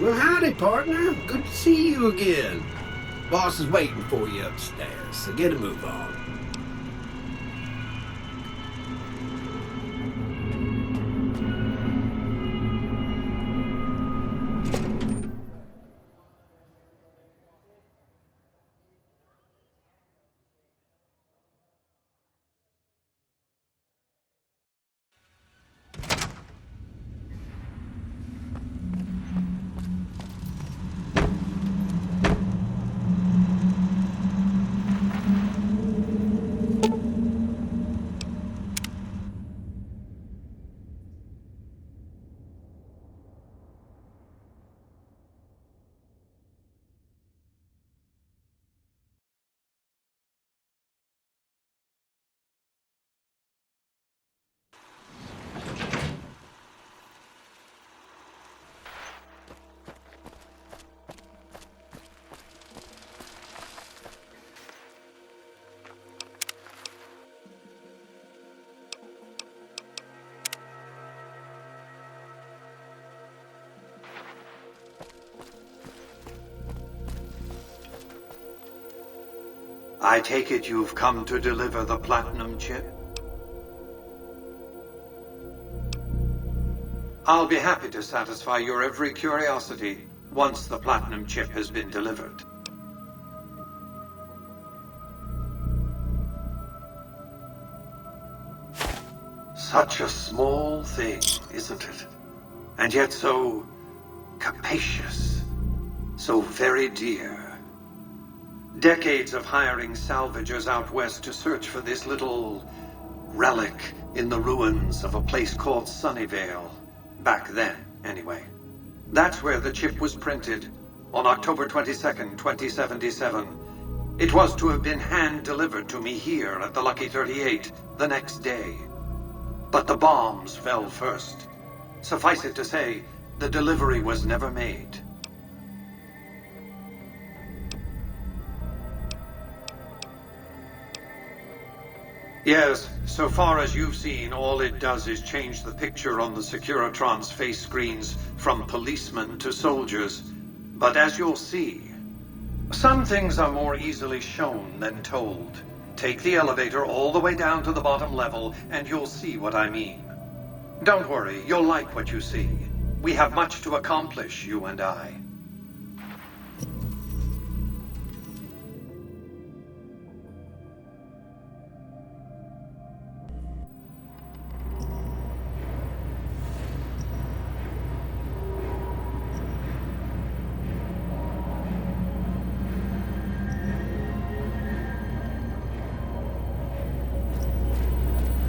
Well, howdy, partner. Good to see you again. Boss is waiting for you upstairs, so get a move on. I take it you've come to deliver the platinum chip? I'll be happy to satisfy your every curiosity once the platinum chip has been delivered. Such a small thing, isn't it? And yet so capacious, so very dear. Decades of hiring salvagers out west to search for this little relic in the ruins of a place called Sunnyvale. Back then, anyway. That's where the chip was printed, on October 22nd, 2077. It was to have been hand-delivered to me here at the Lucky 38 the next day. But the bombs fell first. Suffice it to say, the delivery was never made. Yes, so far as you've seen, all it does is change the picture on the Securitron's face screens from policemen to soldiers. But as you'll see, some things are more easily shown than told. Take the elevator all the way down to the bottom level, and you'll see what I mean. Don't worry, you'll like what you see. We have much to accomplish, you and I.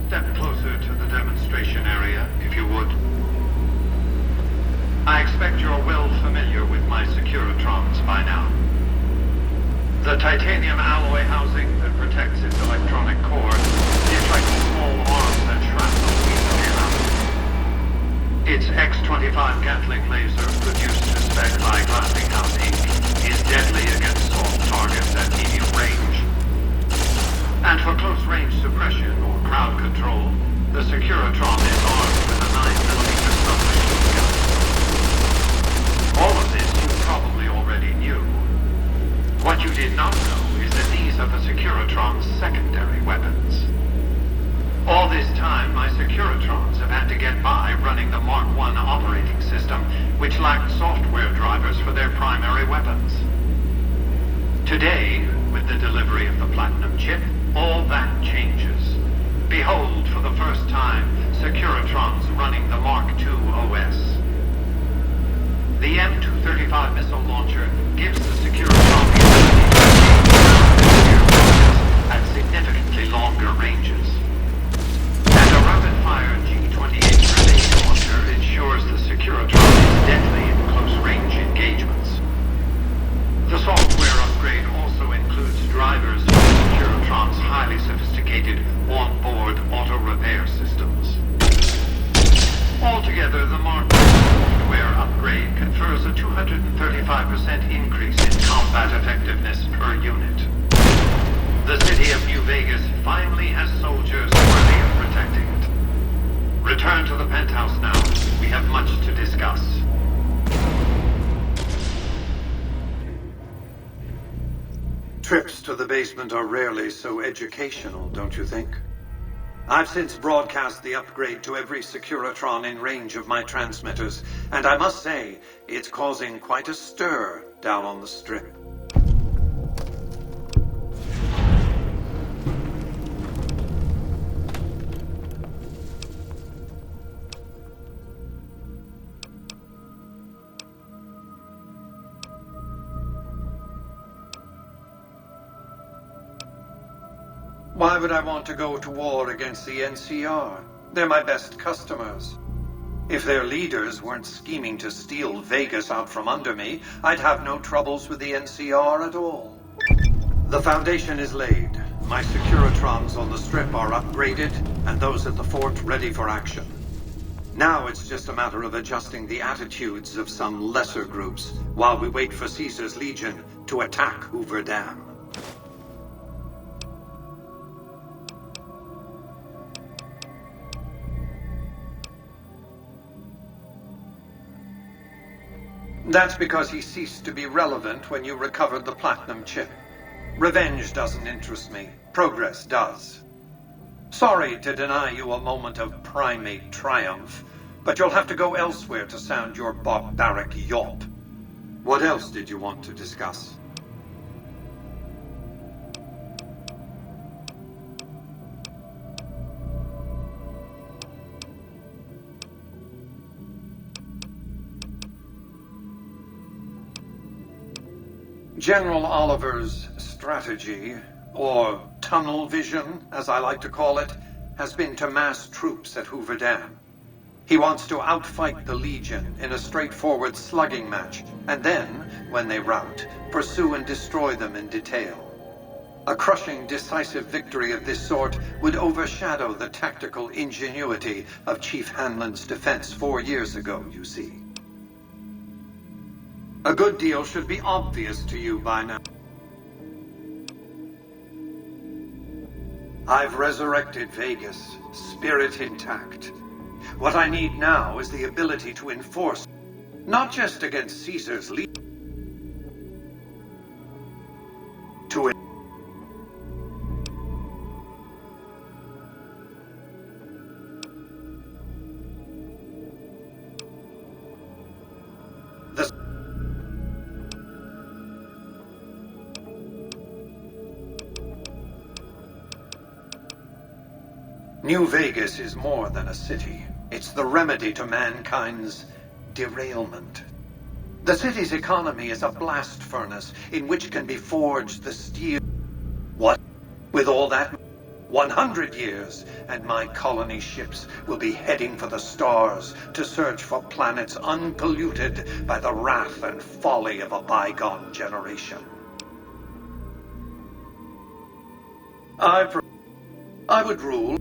Step closer to the demonstration area, if you would. I expect you're well familiar with my Securitrons by now. The titanium alloy housing that protects its electronic core is like small arms and shrapnel easily enough. Its X-25 Gatling laser, produced to spec by Glassinghouse Inc., is deadly against soft targets at medium range. And for close-range suppression or crowd control, the Securitron is armed with a 9mm submachine gun. All of this you probably already knew. What you did not know is that these are the Securitron's secondary weapons. All this time, my Securitrons have had to get by running the Mark I operating system, which lacked software drivers for their primary weapons. Today, with the delivery of the Platinum chip, all that changes. Behold, for the first time, Securitrons running the Mark II OS. The M235 missile launcher gives the Securitron the ability to engage ground at significantly longer ranges. And a rapid-fire G-28 grenade launcher ensures the Securitron is deadly in close-range engagements. The software upgrade also includes drivers for the Securitron's highly sophisticated on-board auto-repair systems. Altogether, the Mark II software upgrade confers a 235% increase in combat effectiveness per unit. The city of New Vegas finally has soldiers worthy of protecting it. Return to the penthouse now. We have much to discuss. Trips to the basement are rarely so educational, don't you think? I've since broadcast the upgrade to every Securitron in range of my transmitters, and I must say, it's causing quite a stir down on the Strip. Why would I want to go to war against the NCR? They're my best customers. If their leaders weren't scheming to steal Vegas out from under me, I'd have no troubles with the NCR at all. The foundation is laid. My Securitrons on the Strip are upgraded, and those at the fort ready for action. Now it's just a matter of adjusting the attitudes of some lesser groups while we wait for Caesar's Legion to attack Hoover Dam. That's because he ceased to be relevant when you recovered the platinum chip. Revenge doesn't interest me. Progress does. Sorry to deny you a moment of primate triumph, but you'll have to go elsewhere to sound your barbaric yawp. What else did you want to discuss? General Oliver's strategy, or tunnel vision, as I like to call it, has been to mass troops at Hoover Dam. He wants to outfight the Legion in a straightforward slugging match, and then, when they rout, pursue and destroy them in detail. A crushing, decisive victory of this sort would overshadow the tactical ingenuity of Chief Hanlon's defense 4 years ago, you see. A good deal should be obvious to you by now. I've resurrected Vegas, spirit intact. What I need now is the ability to enforce, not just against Caesar's lead, to the New Vegas is more than a city. It's the remedy to mankind's derailment. The city's economy is a blast furnace in which can be forged the steel. What? With all that? 100 years, and my colony ships will be heading for the stars to search for planets unpolluted by the wrath and folly of a bygone generation. I would rule.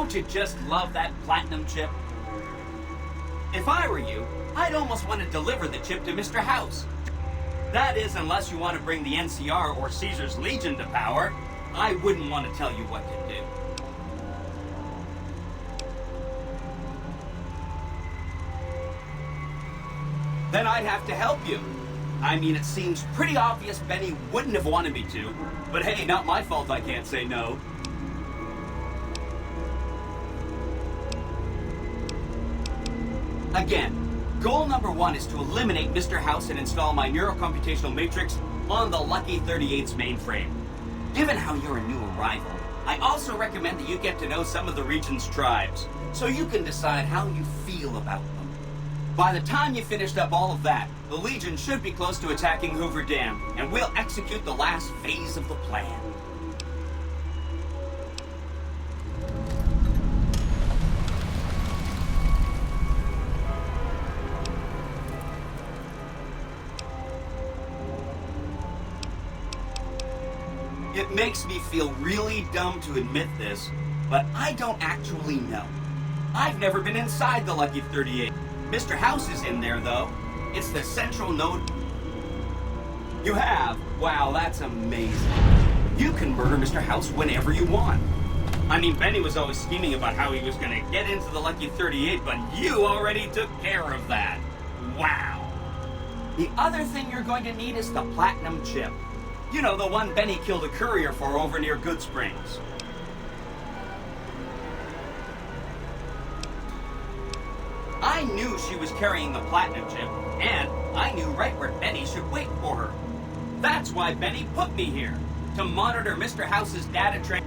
Don't you just love that platinum chip? If I were you, I'd almost want to deliver the chip to Mr. House. That is, unless you want to bring the NCR or Caesar's Legion to power. I wouldn't want to tell you what to do. Then I'd have to help you. I mean, it seems pretty obvious Benny wouldn't have wanted me to, but hey, not my fault I can't say no. Again, goal number 1 is to eliminate Mr. House and install my neurocomputational matrix on the Lucky 38's mainframe. Given how you're a new arrival, I also recommend that you get to know some of the region's tribes, so you can decide how you feel about them. By the time you finished up all of that, the Legion should be close to attacking Hoover Dam, and we'll execute the last phase of the plan. It makes me feel really dumb to admit this, but I don't actually know. I've never been inside the Lucky 38. Mr. House is in there, though. It's the central node. You have? Wow, that's amazing. You can murder Mr. House whenever you want. I mean, Benny was always scheming about how he was going to get into the Lucky 38, but you already took care of that. Wow. The other thing you're going to need is the platinum chip. You know, the one Benny killed a courier for over near Good Springs. I knew she was carrying the platinum chip, and I knew right where Benny should wait for her. That's why Benny put me here, to monitor Mr. House's data train.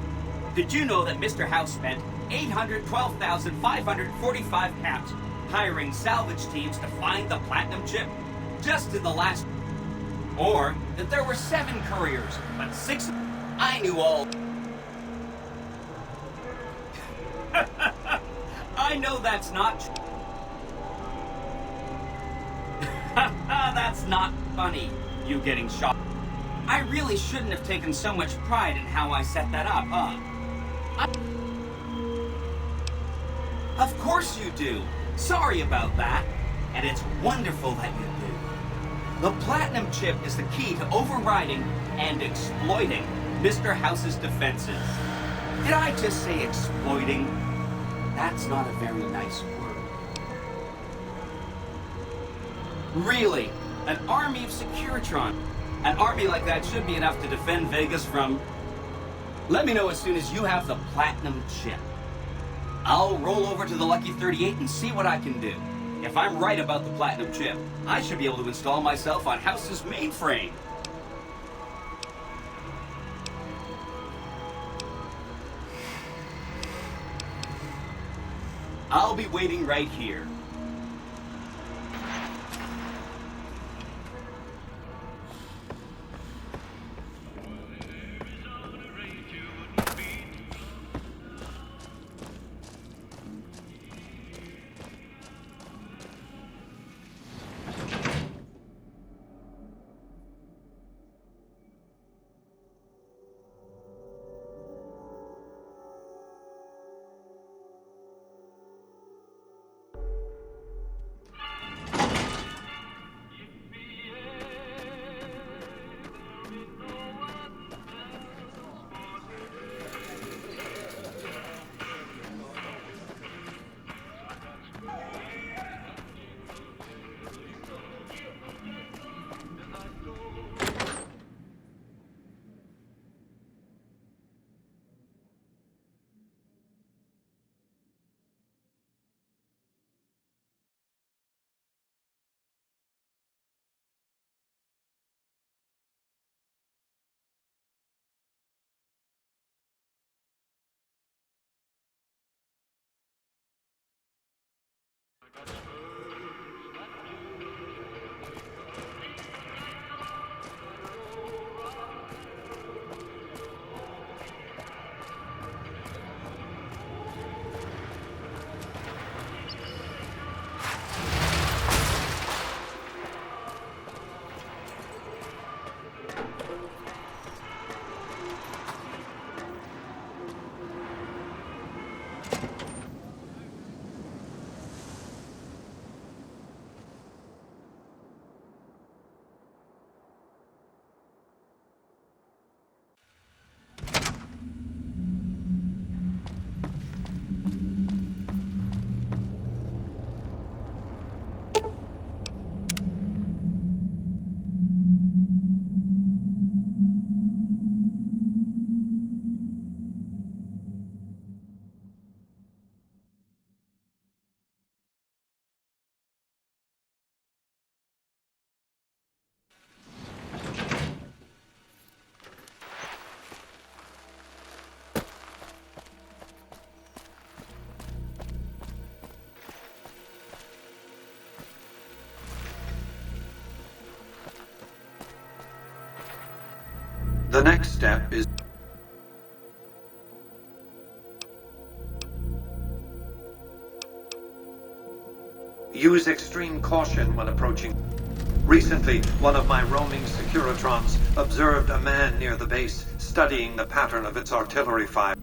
Did you know that Mr. House spent 812,545 caps hiring salvage teams to find the platinum chip just in the last... Or that there were 7 couriers, but 6... I knew all... I know that's not true. That's not funny, you getting shot. I really shouldn't have taken so much pride in how I set that up, huh? Of course you do. Sorry about that. And it's wonderful that you do. The platinum chip is the key to overriding and exploiting Mr. House's defenses. Did I just say exploiting? That's not a very nice word. Really, an army of Securitron. An army like that should be enough to defend Vegas from... Let me know as soon as you have the platinum chip. I'll roll over to the Lucky 38 and see what I can do. If I'm right about the platinum chip, I should be able to install myself on House's mainframe. I'll be waiting right here. The next step is use extreme caution when approaching. Recently, one of my roaming Securitrons observed a man near the base studying the pattern of its artillery fire.